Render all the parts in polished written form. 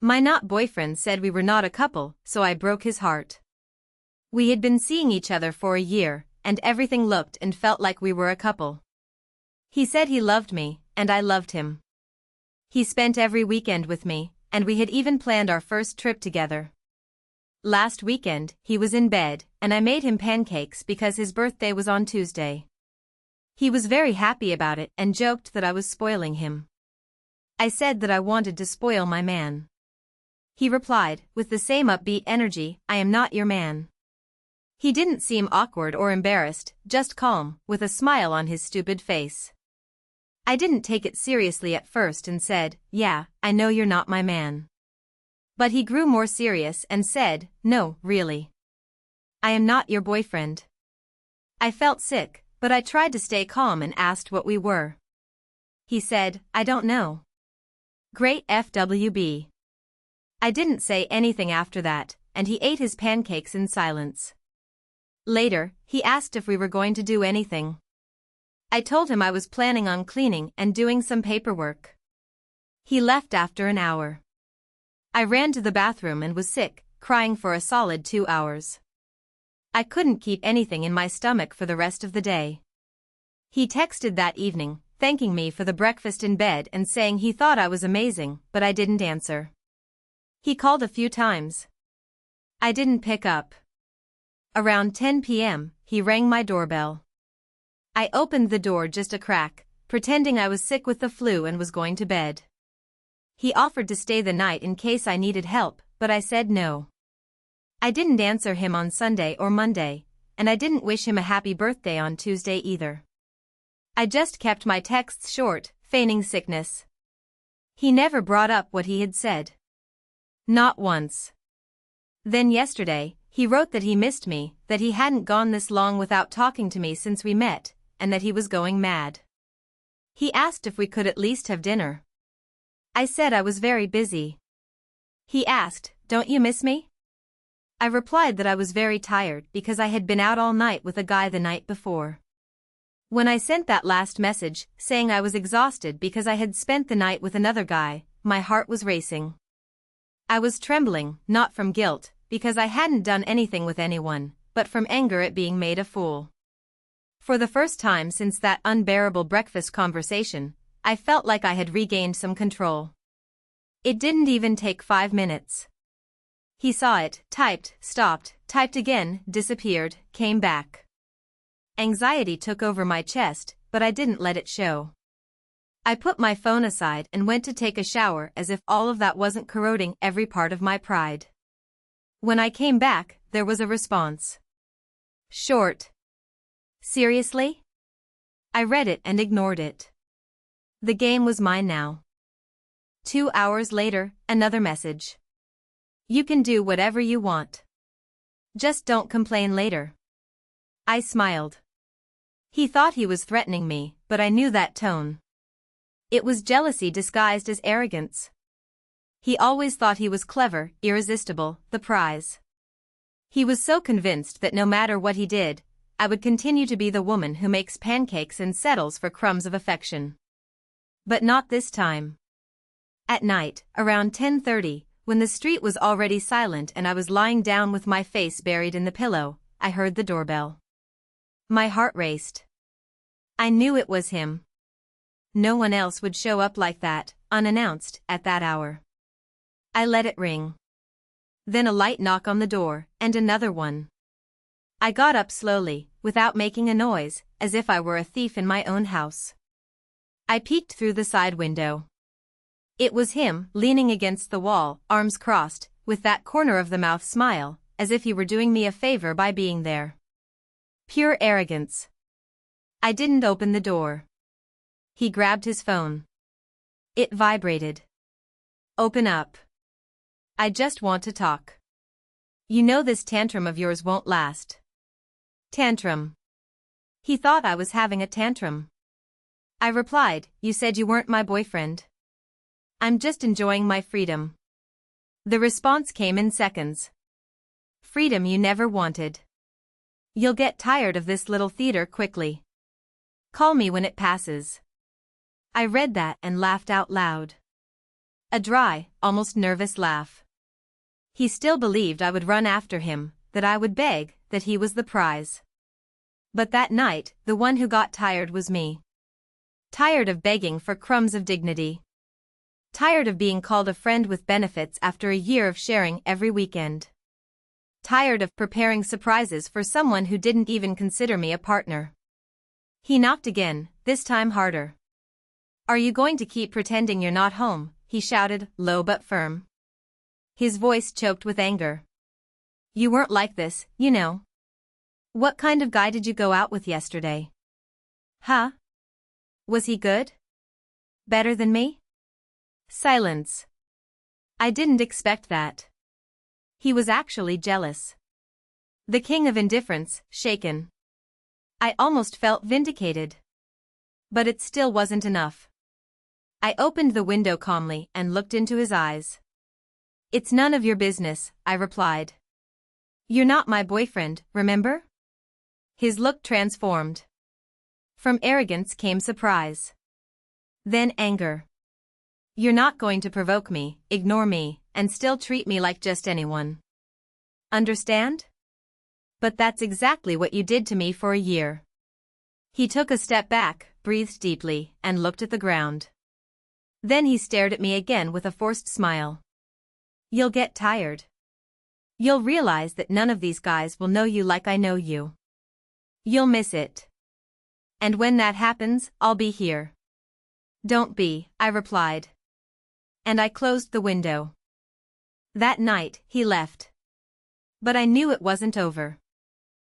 My not boyfriend said we were not a couple, so I broke his heart. We had been seeing each other for a year, and everything looked and felt like we were a couple. He said he loved me, and I loved him. He spent every weekend with me, and we had even planned our first trip together. Last weekend, he was in bed, and I made him pancakes because his birthday was on Tuesday. He was very happy about it and joked that I was spoiling him. I said that I wanted to spoil my man. He replied, with the same upbeat energy, "I am not your man." He didn't seem awkward or embarrassed, just calm, with a smile on his stupid face. I didn't take it seriously at first and said, "Yeah, I know you're not my man." But he grew more serious and said, "No, really. I am not your boyfriend." I felt sick, but I tried to stay calm and asked what we were. He said, "I don't know." Great FWB. I didn't say anything after that, and he ate his pancakes in silence. Later, he asked if we were going to do anything. I told him I was planning on cleaning and doing some paperwork. He left after an hour. I ran to the bathroom and was sick, crying for a solid 2 hours. I couldn't keep anything in my stomach for the rest of the day. He texted that evening, thanking me for the breakfast in bed and saying he thought I was amazing, but I didn't answer. He called a few times. I didn't pick up. Around 10 p.m., he rang my doorbell. I opened the door just a crack, pretending I was sick with the flu and was going to bed. He offered to stay the night in case I needed help, but I said no. I didn't answer him on Sunday or Monday, and I didn't wish him a happy birthday on Tuesday either. I just kept my texts short, feigning sickness. He never brought up what he had said. Not once. Then yesterday, he wrote that he missed me, that he hadn't gone this long without talking to me since we met, and that he was going mad. He asked if we could at least have dinner. I said I was very busy. He asked, "Don't you miss me?" I replied that I was very tired because I had been out all night with a guy the night before. When I sent that last message, saying I was exhausted because I had spent the night with another guy, my heart was racing. I was trembling, not from guilt, because I hadn't done anything with anyone, but from anger at being made a fool. For the first time since that unbearable breakfast conversation, I felt like I had regained some control. It didn't even take 5 minutes. He saw it, typed, stopped, typed again, disappeared, came back. Anxiety took over my chest, but I didn't let it show. I put my phone aside and went to take a shower as if all of that wasn't corroding every part of my pride. When I came back, there was a response. Short. Seriously? I read it and ignored it. The game was mine now. 2 hours later, another message. You can do whatever you want. Just don't complain later. I smiled. He thought he was threatening me, but I knew that tone. It was jealousy disguised as arrogance. He always thought he was clever, irresistible, the prize. He was so convinced that no matter what he did, I would continue to be the woman who makes pancakes and settles for crumbs of affection. But not this time. At night, around 10:30, when the street was already silent and I was lying down with my face buried in the pillow, I heard the doorbell. My heart raced. I knew it was him. No one else would show up like that, unannounced, at that hour. I let it ring. Then a light knock on the door, and another one. I got up slowly, without making a noise, as if I were a thief in my own house. I peeked through the side window. It was him, leaning against the wall, arms crossed, with that corner of the mouth smile, as if he were doing me a favor by being there. Pure arrogance. I didn't open the door. He grabbed his phone. It vibrated. Open up. I just want to talk. You know this tantrum of yours won't last. Tantrum. He thought I was having a tantrum. I replied, "You said you weren't my boyfriend." "I'm just enjoying my freedom." The response came in seconds. "Freedom you never wanted. You'll get tired of this little theater quickly. Call me when it passes." I read that and laughed out loud. A dry, almost nervous laugh. He still believed I would run after him, that I would beg, that he was the prize. But that night, the one who got tired was me. Tired of begging for crumbs of dignity. Tired of being called a friend with benefits after a year of sharing every weekend. Tired of preparing surprises for someone who didn't even consider me a partner. He knocked again, this time harder. "Are you going to keep pretending you're not home?" he shouted, low but firm. His voice choked with anger. "You weren't like this, you know. What kind of guy did you go out with yesterday? Huh? Was he good? Better than me?" Silence. I didn't expect that. He was actually jealous. The king of indifference, shaken. I almost felt vindicated. But it still wasn't enough. I opened the window calmly and looked into his eyes. "It's none of your business," I replied. "You're not my boyfriend, remember?" His look transformed. From arrogance came surprise. Then anger. "You're not going to provoke me, ignore me, and still treat me like just anyone. Understand? But that's exactly what you did to me for a year." He took a step back, breathed deeply, and looked at the ground. Then he stared at me again with a forced smile. "You'll get tired. You'll realize that none of these guys will know you like I know you. You'll miss it. And when that happens, I'll be here." "Don't be," I replied. And I closed the window. That night, he left. But I knew it wasn't over.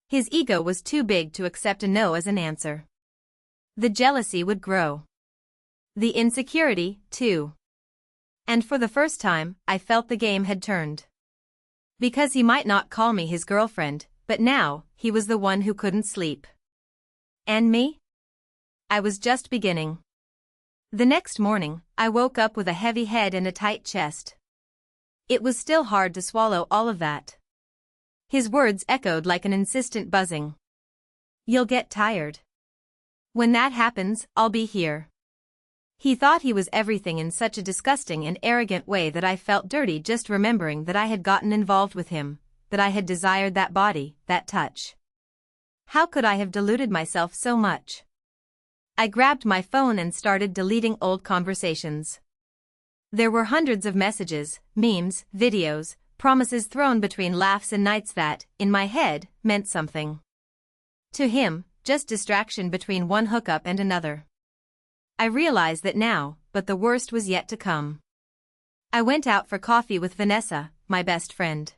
His ego was too big to accept a no as an answer. The jealousy would grow. The insecurity, too. And for the first time, I felt the game had turned. Because he might not call me his girlfriend, but now, he was the one who couldn't sleep. And me? I was just beginning. The next morning, I woke up with a heavy head and a tight chest. It was still hard to swallow all of that. His words echoed like an insistent buzzing. "You'll get tired. When that happens, I'll be here." He thought he was everything in such a disgusting and arrogant way that I felt dirty just remembering that I had gotten involved with him, that I had desired that body, that touch. How could I have deluded myself so much? I grabbed my phone and started deleting old conversations. There were hundreds of messages, memes, videos, promises thrown between laughs and nights that, in my head, meant something. To him, just distraction between one hookup and another. I realized that now, but the worst was yet to come. I went out for coffee with Vanessa, my best friend.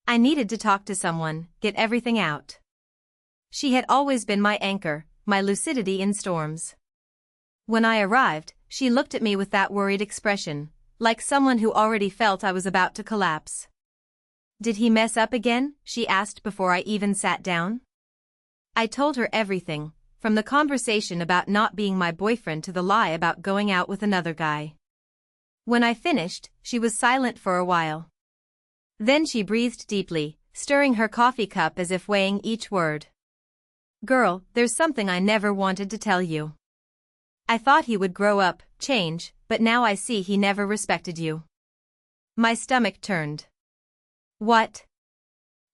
I needed to talk to someone, get everything out. She had always been my anchor, my lucidity in storms. When I arrived, she looked at me with that worried expression, like someone who already felt I was about to collapse. "Did he mess up again?" she asked before I even sat down. I told her everything, from the conversation about not being my boyfriend to the lie about going out with another guy. When I finished, she was silent for a while. Then she breathed deeply, stirring her coffee cup as if weighing each word. "Girl, there's something I never wanted to tell you. I thought he would grow up, change, but now I see he never respected you." My stomach turned. "What?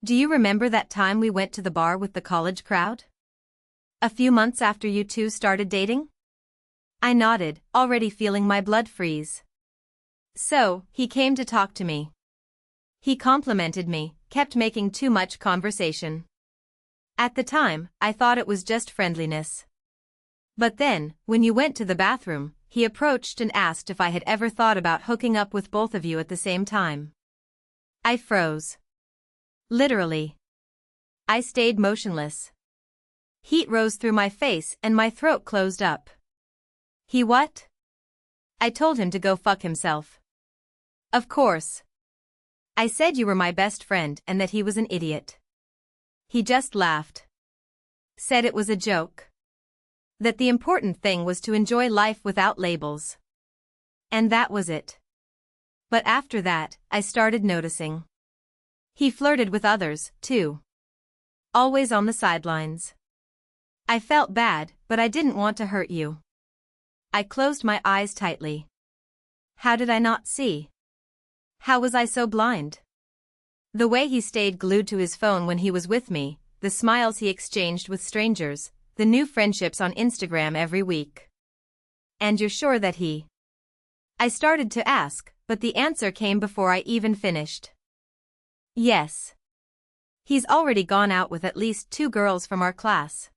Do you remember that time we went to the bar with the college crowd? A few months after you two started dating?" I nodded, already feeling my blood freeze. "So, he came to talk to me. He complimented me, kept making too much conversation. At the time, I thought it was just friendliness. But then, when you went to the bathroom, he approached and asked if I had ever thought about hooking up with both of you at the same time." I froze. Literally. I stayed motionless. Heat rose through my face and my throat closed up. "He what?" I told him to go fuck himself. "Of course. I said you were my best friend and that he was an idiot." He just laughed. Said it was a joke. That the important thing was to enjoy life without labels. And that was it. But after that, I started noticing. He flirted with others, too. Always on the sidelines. I felt bad, but I didn't want to hurt you. I closed my eyes tightly. How did I not see? How was I so blind? The way he stayed glued to his phone when he was with me, the smiles he exchanged with strangers, the new friendships on Instagram every week. And you're sure that he? I started to ask, but the answer came before I even finished. Yes. He's already gone out with at least 2 girls from our class.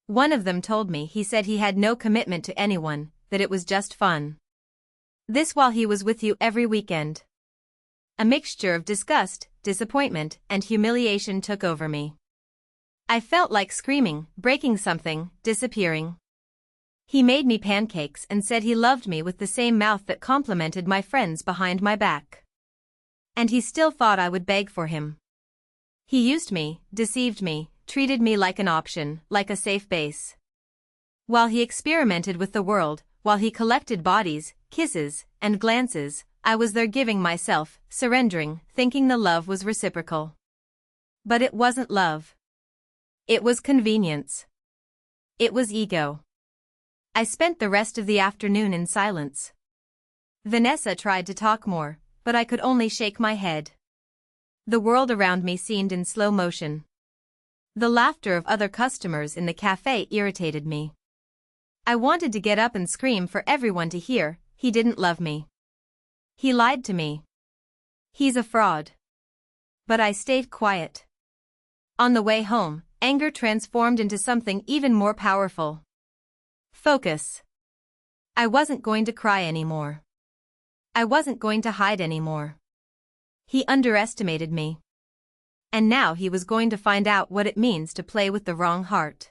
One of them told me he said he had no commitment to anyone, that it was just fun. This while he was with you every weekend. A mixture of disgust, disappointment, and humiliation took over me. I felt like screaming, breaking something, disappearing. He made me pancakes and said he loved me with the same mouth that complimented my friends behind my back. And he still thought I would beg for him. He used me, deceived me, treated me like an option, like a safe base. While he experimented with the world, while he collected bodies, kisses, and glances, I was there giving myself, surrendering, thinking the love was reciprocal. But it wasn't love. It was convenience. It was ego. I spent the rest of the afternoon in silence. Vanessa tried to talk more, but I could only shake my head. The world around me seemed in slow motion. The laughter of other customers in the cafe irritated me. I wanted to get up and scream for everyone to hear, he didn't love me. He lied to me. He's a fraud. But I stayed quiet. On the way home, anger transformed into something even more powerful. Focus. I wasn't going to cry anymore. I wasn't going to hide anymore. He underestimated me. And now he was going to find out what it means to play with the wrong heart.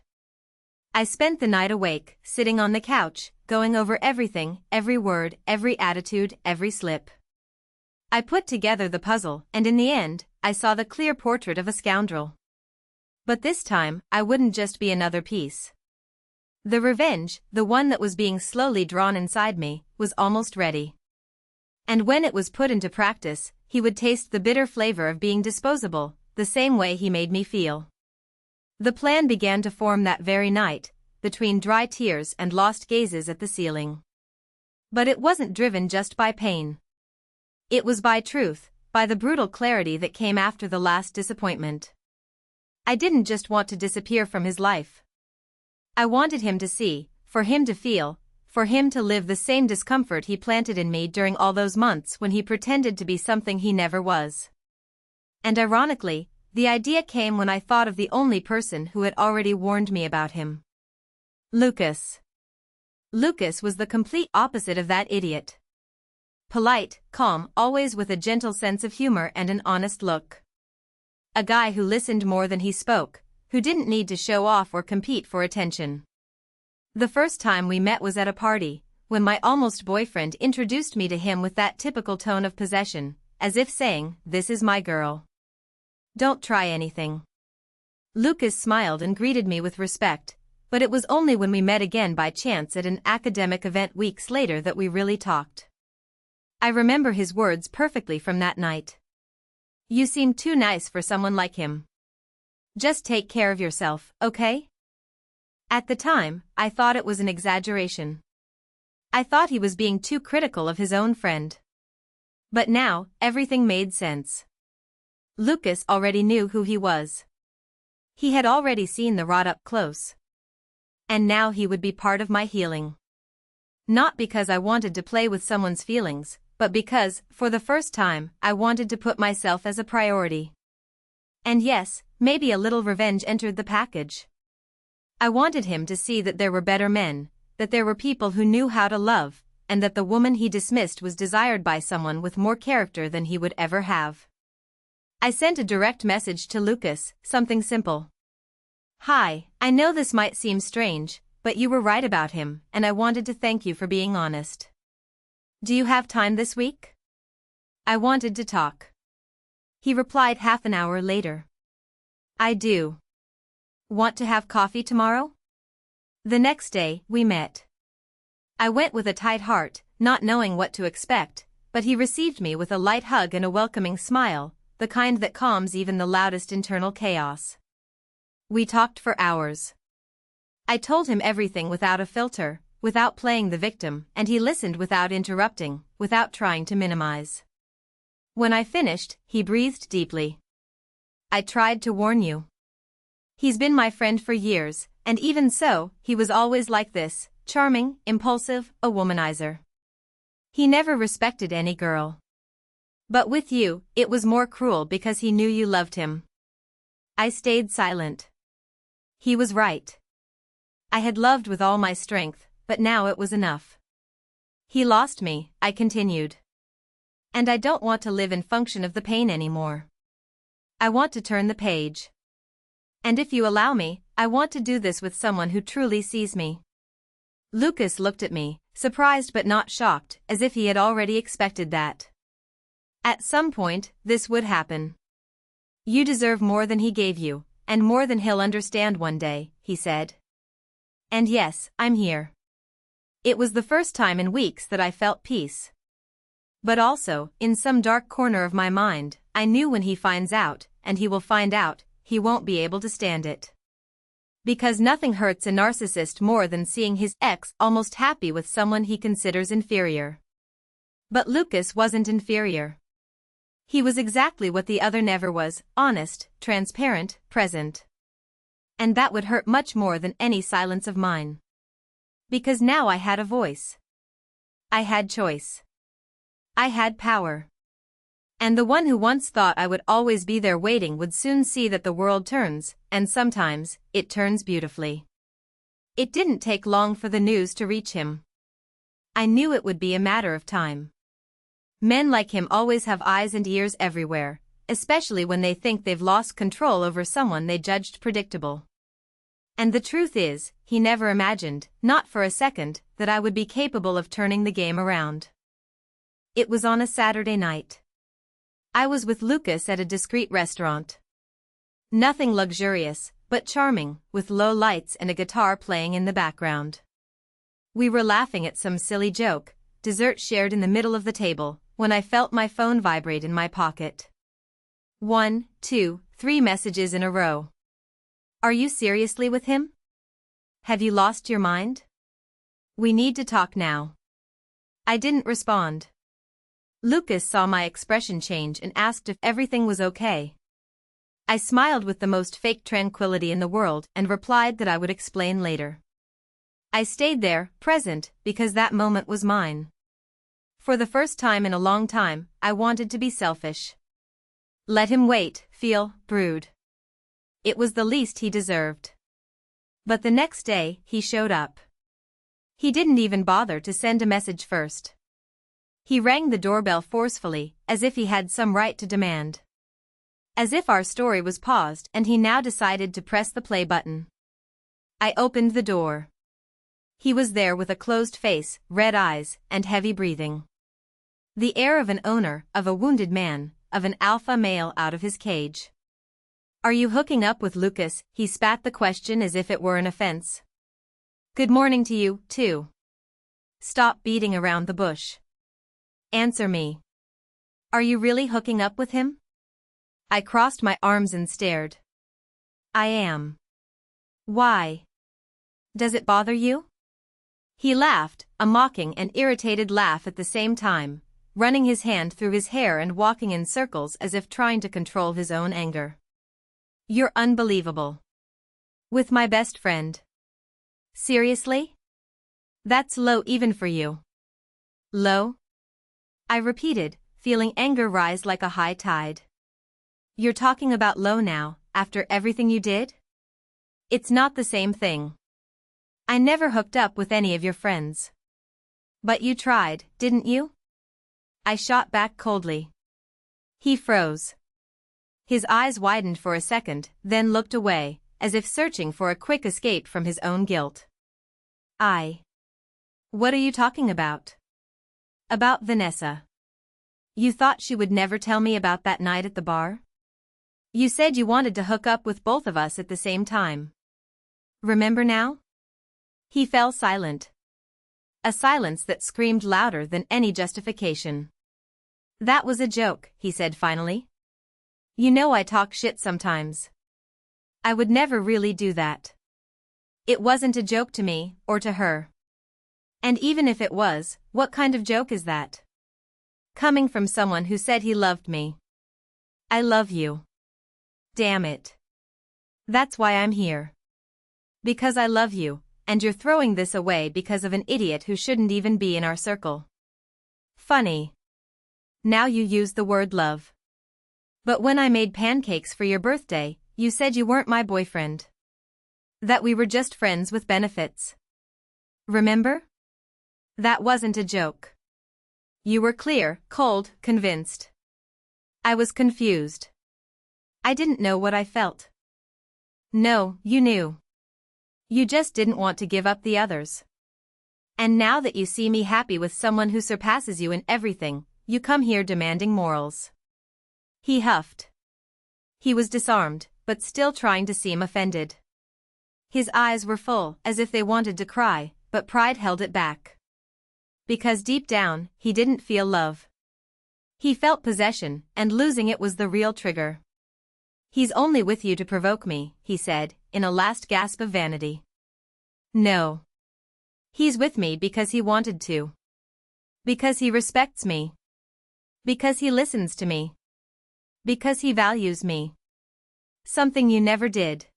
I spent the night awake, sitting on the couch, going over everything, every word, every attitude, every slip. I put together the puzzle, and in the end, I saw the clear portrait of a scoundrel. But this time, I wouldn't just be another piece. The revenge, the one that was being slowly drawn inside me, was almost ready. And when it was put into practice, he would taste the bitter flavor of being disposable, the same way he made me feel. The plan began to form that very night, between dry tears and lost gazes at the ceiling. But it wasn't driven just by pain. It was by truth, by the brutal clarity that came after the last disappointment. I didn't just want to disappear from his life. I wanted him to see, for him to feel, for him to live the same discomfort he planted in me during all those months when he pretended to be something he never was. And ironically, the idea came when I thought of the only person who had already warned me about him. Lucas. Lucas was the complete opposite of that idiot. Polite, calm, always with a gentle sense of humor and an honest look. A guy who listened more than he spoke, who didn't need to show off or compete for attention. The first time we met was at a party, when my almost boyfriend introduced me to him with that typical tone of possession, as if saying, "This is my girl. Don't try anything." Lucas smiled and greeted me with respect, but it was only when we met again by chance at an academic event weeks later that we really talked. I remember his words perfectly from that night. "You seem too nice for someone like him. Just take care of yourself, okay?" At the time, I thought it was an exaggeration. I thought he was being too critical of his own friend. But now, everything made sense. Lucas already knew who he was. He had already seen the rot up close. And now he would be part of my healing. Not because I wanted to play with someone's feelings, but because, for the first time, I wanted to put myself as a priority. And yes, maybe a little revenge entered the package. I wanted him to see that there were better men, that there were people who knew how to love, and that the woman he dismissed was desired by someone with more character than he would ever have. I sent a direct message to Lucas, something simple. "Hi, I know this might seem strange, but you were right about him, and I wanted to thank you for being honest. Do you have time this week? I wanted to talk." He replied half an hour later. "I do. Want to have coffee tomorrow?" The next day, we met. I went with a tight heart, not knowing what to expect, but he received me with a light hug and a welcoming smile, the kind that calms even the loudest internal chaos. We talked for hours. I told him everything without a filter, without playing the victim, and he listened without interrupting, without trying to minimize. When I finished, he breathed deeply. I tried to warn you. He's been my friend for years, and even so, he was always like this, charming, impulsive, a womanizer. He never respected any girl. But with you, it was more cruel because he knew you loved him. I stayed silent. He was right. I had loved with all my strength, but now it was enough. He lost me, I continued. And I don't want to live in function of the pain anymore. I want to turn the page. And if you allow me, I want to do this with someone who truly sees me. Lucas looked at me, surprised but not shocked, as if he had already expected that. At some point, this would happen. You deserve more than he gave you, and more than he'll understand one day, he said. And yes, I'm here. It was the first time in weeks that I felt peace. But also, in some dark corner of my mind, I knew when he finds out, and he will find out, he won't be able to stand it. Because nothing hurts a narcissist more than seeing his ex almost happy with someone he considers inferior. But Lucas wasn't inferior. He was exactly what the other never was, honest, transparent, present. And that would hurt much more than any silence of mine. Because now I had a voice. I had choice. I had power. And the one who once thought I would always be there waiting would soon see that the world turns, and sometimes, it turns beautifully. It didn't take long for the news to reach him. I knew it would be a matter of time. Men like him always have eyes and ears everywhere, especially when they think they've lost control over someone they judged predictable. And the truth is, he never imagined, not for a second, that I would be capable of turning the game around. It was on a Saturday night. I was with Lucas at a discreet restaurant. Nothing luxurious, but charming, with low lights and a guitar playing in the background. We were laughing at some silly joke, dessert shared in the middle of the table, when I felt my phone vibrate in my pocket. 1, 2, 3 messages in a row. Are you seriously with him? Have you lost your mind? We need to talk now. I didn't respond. Lucas saw my expression change and asked if everything was okay. I smiled with the most fake tranquility in the world and replied that I would explain later. I stayed there, present, because that moment was mine. For the first time in a long time, I wanted to be selfish. Let him wait, feel, brood. It was the least he deserved. But the next day, he showed up. He didn't even bother to send a message first. He rang the doorbell forcefully, as if he had some right to demand. As if our story was paused and he now decided to press the play button. I opened the door. He was there with a closed face, red eyes, and heavy breathing. The air of an owner, of a wounded man, of an alpha male out of his cage. Are you hooking up with Lucas? He spat the question as if it were an offense. Good morning to you, too. Stop beating around the bush. Answer me. Are you really hooking up with him? I crossed my arms and stared. I am. Why? Does it bother you? He laughed, a mocking and irritated laugh at the same time, running his hand through his hair and walking in circles as if trying to control his own anger. You're unbelievable. With my best friend. Seriously? That's low even for you. Low? I repeated, feeling anger rise like a high tide. You're talking about low now, after everything you did? It's not the same thing. I never hooked up with any of your friends. But you tried, didn't you? I shot back coldly. He froze. His eyes widened for a second, then looked away, as if searching for a quick escape from his own guilt. What are you talking about? About Vanessa. You thought she would never tell me about that night at the bar? You said you wanted to hook up with both of us at the same time. Remember now? He fell silent. A silence that screamed louder than any justification. That was a joke, he said finally. You know I talk shit sometimes. I would never really do that. It wasn't a joke to me, or to her. And even if it was, what kind of joke is that? Coming from someone who said he loved me. I love you. Damn it. That's why I'm here. Because I love you, and you're throwing this away because of an idiot who shouldn't even be in our circle. Funny. Now you use the word love. But when I made pancakes for your birthday, you said you weren't my boyfriend. That we were just friends with benefits. Remember? That wasn't a joke. You were clear, cold, convinced. I was confused. I didn't know what I felt. No, you knew. You just didn't want to give up the others. And now that you see me happy with someone who surpasses you in everything, you come here demanding morals. He huffed. He was disarmed, but still trying to seem offended. His eyes were full, as if they wanted to cry, but pride held it back. Because deep down, he didn't feel love. He felt possession, and losing it was the real trigger. He's only with you to provoke me, he said, in a last gasp of vanity. No. He's with me because he wanted to. Because he respects me. Because he listens to me. Because he values me. Something you never did.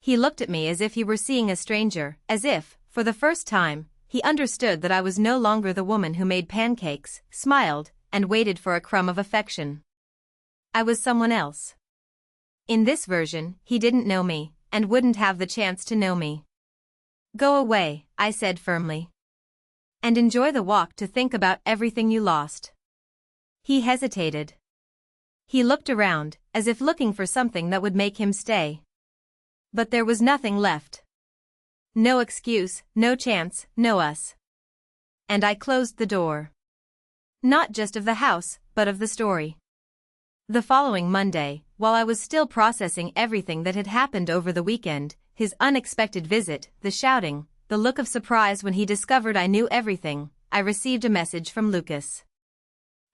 He looked at me as if he were seeing a stranger, as if, for the first time, he understood that I was no longer the woman who made pancakes, smiled, and waited for a crumb of affection. I was someone else. In this version, he didn't know me, and wouldn't have the chance to know me. Go away, I said firmly. And enjoy the walk to think about everything you lost. He hesitated. He looked around, as if looking for something that would make him stay. But there was nothing left. No excuse, no chance, no us. And I closed the door. Not just of the house, but of the story. The following Monday, while I was still processing everything that had happened over the weekend, his unexpected visit, the shouting, the look of surprise when he discovered I knew everything, I received a message from Lucas.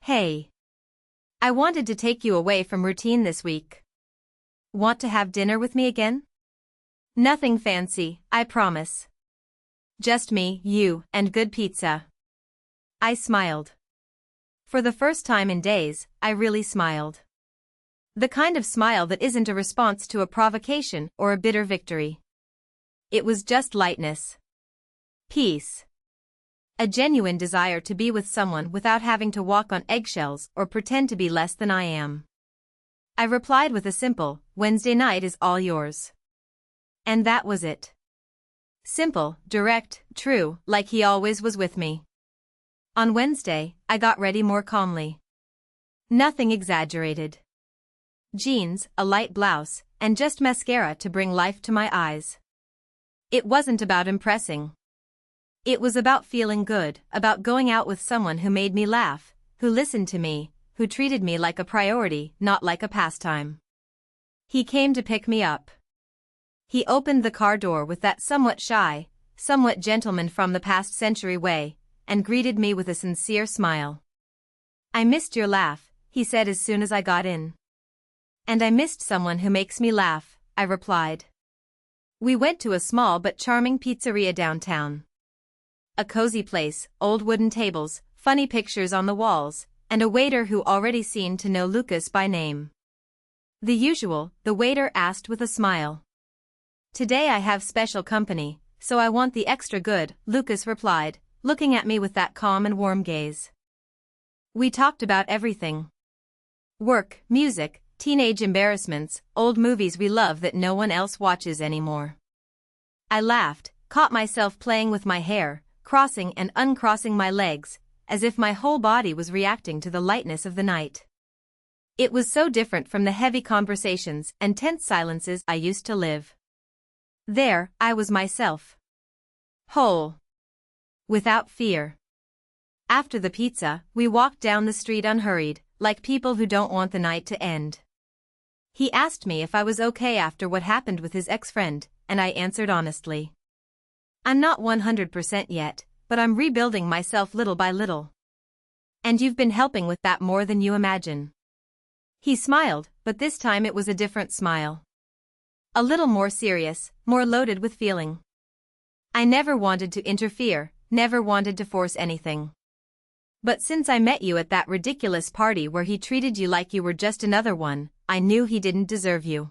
Hey. I wanted to take you away from routine this week. Want to have dinner with me again? Nothing fancy, I promise. Just me, you, and good pizza. I smiled. For the first time in days, I really smiled. The kind of smile that isn't a response to a provocation or a bitter victory. It was just lightness. Peace. A genuine desire to be with someone without having to walk on eggshells or pretend to be less than I am. I replied with a simple, Wednesday night is all yours. And that was it. Simple, direct, true, like he always was with me. On Wednesday, I got ready more calmly. Nothing exaggerated. Jeans, a light blouse, and just mascara to bring life to my eyes. It wasn't about impressing. It was about feeling good, about going out with someone who made me laugh, who listened to me, who treated me like a priority, not like a pastime. He came to pick me up. He opened the car door with that somewhat shy, somewhat gentleman from the past century way, and greeted me with a sincere smile. I missed your laugh, he said as soon as I got in. And I missed someone who makes me laugh, I replied. We went to a small but charming pizzeria downtown. A cozy place, old wooden tables, funny pictures on the walls, and a waiter who already seemed to know Lucas by name. The usual, the waiter asked with a smile. Today I have special company, so I want the extra good, Lucas replied, looking at me with that calm and warm gaze. We talked about everything. Work, music, teenage embarrassments, old movies we love that no one else watches anymore. I laughed, caught myself playing with my hair, crossing and uncrossing my legs, as if my whole body was reacting to the lightness of the night. It was so different from the heavy conversations and tense silences I used to live. There, I was myself. Whole. Without fear. After the pizza, we walked down the street unhurried, like people who don't want the night to end. He asked me if I was okay after what happened with his ex-friend, and I answered honestly. I'm not 100% yet, but I'm rebuilding myself little by little. And you've been helping with that more than you imagine. He smiled, but this time it was a different smile. A little more serious, more loaded with feeling. I never wanted to interfere, never wanted to force anything. But since I met you at that ridiculous party where he treated you like you were just another one, I knew he didn't deserve you.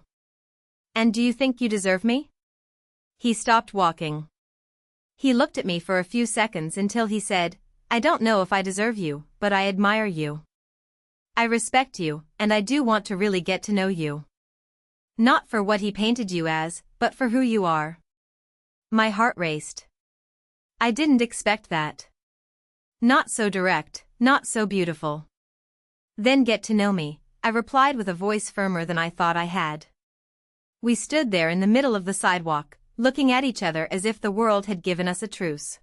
And do you think you deserve me? He stopped walking. He looked at me for a few seconds until he said, I don't know if I deserve you, but I admire you. I respect you, and I do want to really get to know you. Not for what he painted you as, but for who you are. My heart raced. I didn't expect that. Not so direct, not so beautiful. Then get to know me, I replied with a voice firmer than I thought I had. We stood there in the middle of the sidewalk, looking at each other as if the world had given us a truce.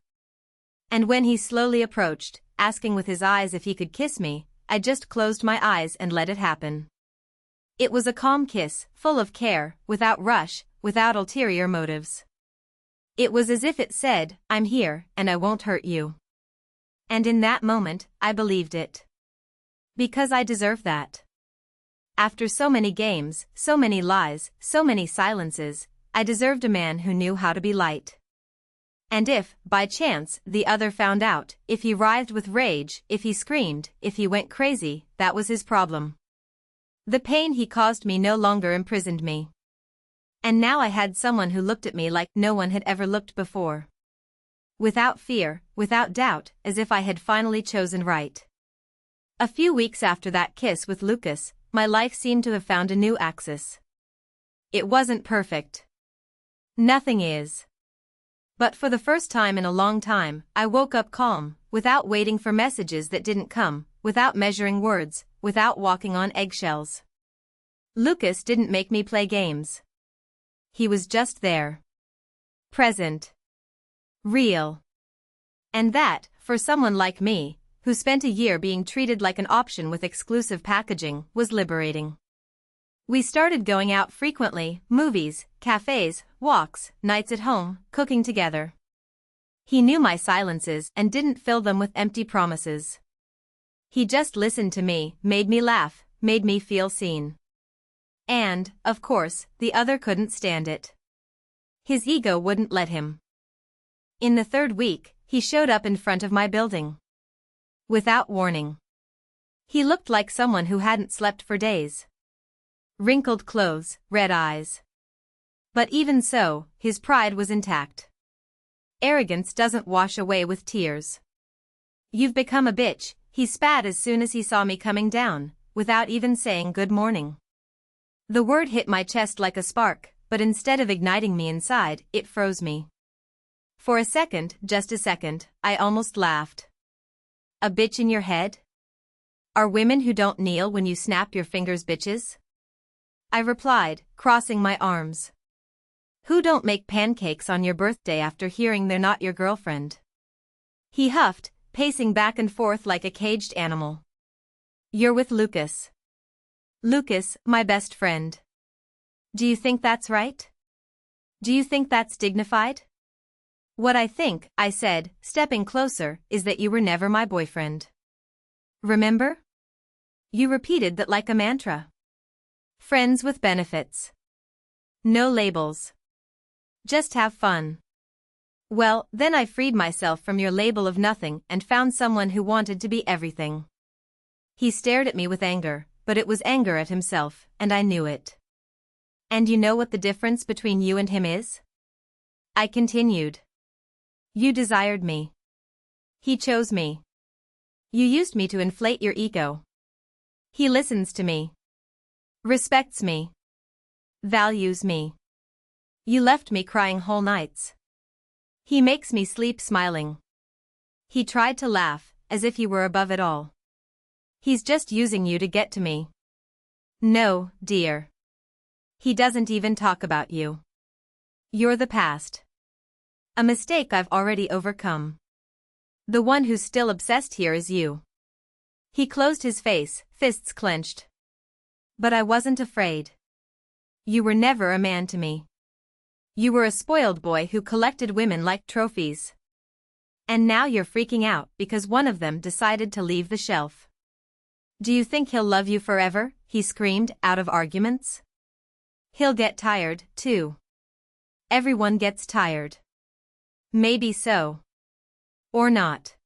And when he slowly approached, asking with his eyes if he could kiss me, I just closed my eyes and let it happen. It was a calm kiss, full of care, without rush, without ulterior motives. It was as if it said, I'm here, and I won't hurt you. And in that moment, I believed it. Because I deserve that. After so many games, so many lies, so many silences, I deserved a man who knew how to be light. And if, by chance, the other found out, if he writhed with rage, if he screamed, if he went crazy, that was his problem. The pain he caused me no longer imprisoned me. And now I had someone who looked at me like no one had ever looked before. Without fear, without doubt, as if I had finally chosen right. A few weeks after that kiss with Lucas, my life seemed to have found a new axis. It wasn't perfect. Nothing is. But for the first time in a long time, I woke up calm, without waiting for messages that didn't come, without measuring words, without walking on eggshells. Lucas didn't make me play games. He was just there. Present. Real. And that, for someone like me, who spent a year being treated like an option with exclusive packaging, was liberating. We started going out frequently, movies, cafes, walks, nights at home, cooking together. He knew my silences and didn't fill them with empty promises. He just listened to me, made me laugh, made me feel seen. And, of course, the other couldn't stand it. His ego wouldn't let him. In the third week, he showed up in front of my building. Without warning. He looked like someone who hadn't slept for days. Wrinkled clothes, red eyes. But even so, his pride was intact. Arrogance doesn't wash away with tears. You've become a bitch, he spat as soon as he saw me coming down, without even saying good morning. The word hit my chest like a spark, but instead of igniting me inside, it froze me. For a second, just a second, I almost laughed. A bitch in your head? Are women who don't kneel when you snap your fingers bitches? I replied, crossing my arms. Who don't make pancakes on your birthday after hearing they're not your girlfriend? He huffed, pacing back and forth like a caged animal. You're with Lucas. Lucas, my best friend. Do you think that's right? Do you think that's dignified? What I think, I said, stepping closer, is that you were never my boyfriend. Remember? You repeated that like a mantra. Friends with benefits. No labels. Just have fun. Well, then I freed myself from your label of nothing and found someone who wanted to be everything. He stared at me with anger, but it was anger at himself, and I knew it. And you know what the difference between you and him is? I continued. You desired me. He chose me. You used me to inflate your ego. He listens to me. Respects me. Values me. You left me crying whole nights. He makes me sleep smiling. He tried to laugh, as if he were above it all. He's just using you to get to me. No, dear. He doesn't even talk about you. You're the past. A mistake I've already overcome. The one who's still obsessed here is you. He closed his face, fists clenched. But I wasn't afraid. You were never a man to me. You were a spoiled boy who collected women like trophies. And now you're freaking out because one of them decided to leave the shelf. Do you think he'll love you forever? He screamed, out of arguments. He'll get tired, too. Everyone gets tired. Maybe so. Or not.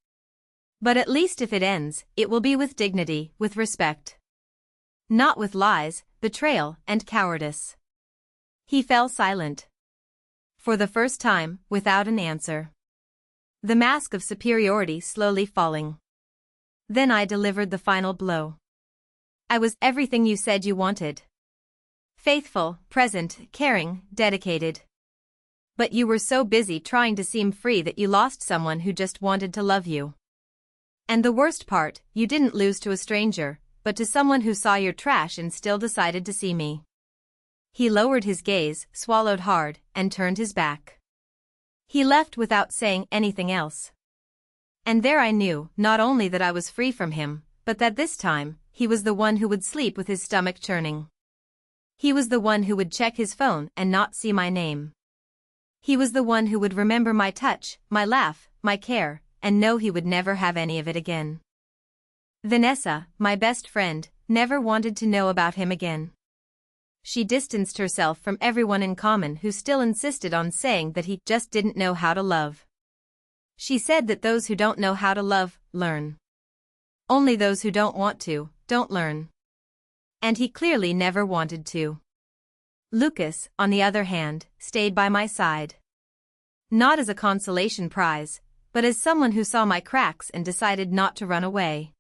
But at least if it ends, it will be with dignity, with respect. Not with lies, betrayal, and cowardice. He fell silent. For the first time, without an answer. The mask of superiority slowly falling. Then I delivered the final blow. I was everything you said you wanted. Faithful, present, caring, dedicated. But you were so busy trying to seem free that you lost someone who just wanted to love you. And the worst part, you didn't lose to a stranger, but to someone who saw your trash and still decided to see me. He lowered his gaze, swallowed hard, and turned his back. He left without saying anything else. And there I knew, not only that I was free from him, but that this time, he was the one who would sleep with his stomach churning. He was the one who would check his phone and not see my name. He was the one who would remember my touch, my laugh, my care, and know he would never have any of it again. Vanessa, my best friend, never wanted to know about him again. She distanced herself from everyone in common who still insisted on saying that he just didn't know how to love. She said that those who don't know how to love, learn. Only those who don't want to, don't learn. And he clearly never wanted to. Lucas, on the other hand, stayed by my side. Not as a consolation prize, but as someone who saw my cracks and decided not to run away.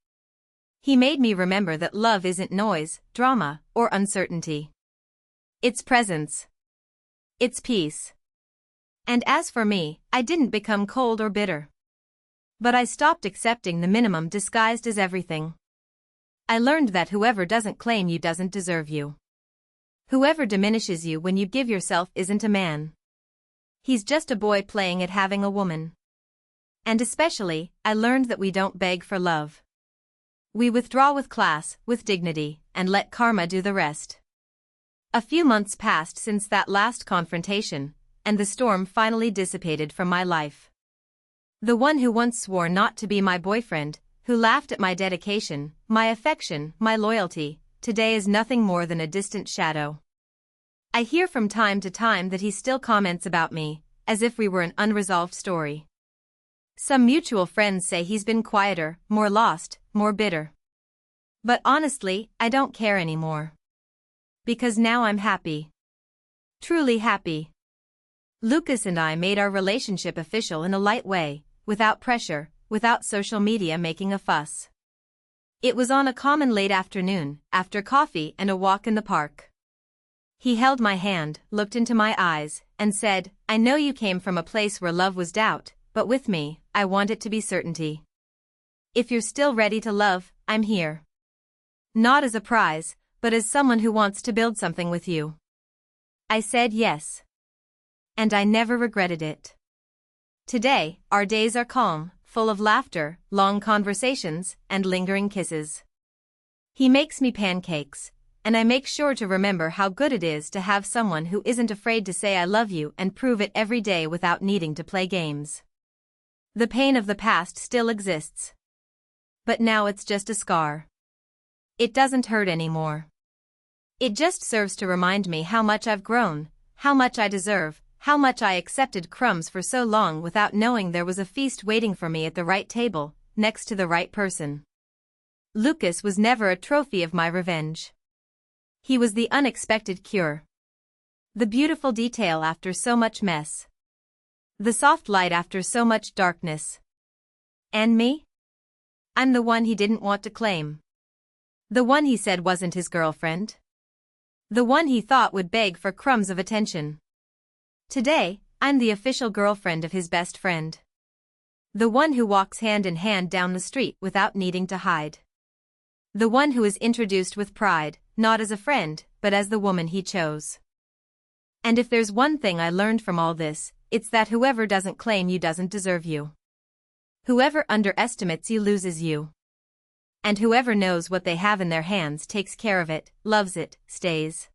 He made me remember that love isn't noise, drama, or uncertainty. It's presence. It's peace. And as for me, I didn't become cold or bitter. But I stopped accepting the minimum disguised as everything. I learned that whoever doesn't claim you doesn't deserve you. Whoever diminishes you when you give yourself isn't a man. He's just a boy playing at having a woman. And especially, I learned that we don't beg for love. We withdraw with class, with dignity, and let karma do the rest. A few months passed since that last confrontation, and the storm finally dissipated from my life. The one who once swore not to be my boyfriend, who laughed at my dedication, my affection, my loyalty, today is nothing more than a distant shadow. I hear from time to time that he still comments about me, as if we were an unresolved story. Some mutual friends say he's been quieter, more lost, more bitter. But honestly, I don't care anymore. Because now I'm happy. Truly happy. Lucas and I made our relationship official in a light way, without pressure, without social media making a fuss. It was on a common late afternoon, after coffee and a walk in the park. He held my hand, looked into my eyes, and said, "I know you came from a place where love was doubt, but with me, I want it to be certainty. If you're still ready to love, I'm here. Not as a prize, but as someone who wants to build something with you." I said yes. And I never regretted it. Today, our days are calm, full of laughter, long conversations, and lingering kisses. He makes me pancakes, and I make sure to remember how good it is to have someone who isn't afraid to say I love you and prove it every day without needing to play games. The pain of the past still exists. But now it's just a scar. It doesn't hurt anymore. It just serves to remind me how much I've grown, how much I deserve, how much I accepted crumbs for so long without knowing there was a feast waiting for me at the right table, next to the right person. Lucas was never a trophy of my revenge. He was the unexpected cure. The beautiful detail after so much mess. The soft light after so much darkness. And me? I'm the one he didn't want to claim. The one he said wasn't his girlfriend. The one he thought would beg for crumbs of attention. Today, I'm the official girlfriend of his best friend. The one who walks hand in hand down the street without needing to hide. The one who is introduced with pride, not as a friend, but as the woman he chose. And if there's one thing I learned from all this, it's that whoever doesn't claim you doesn't deserve you. Whoever underestimates you loses you. And whoever knows what they have in their hands takes care of it, loves it, stays.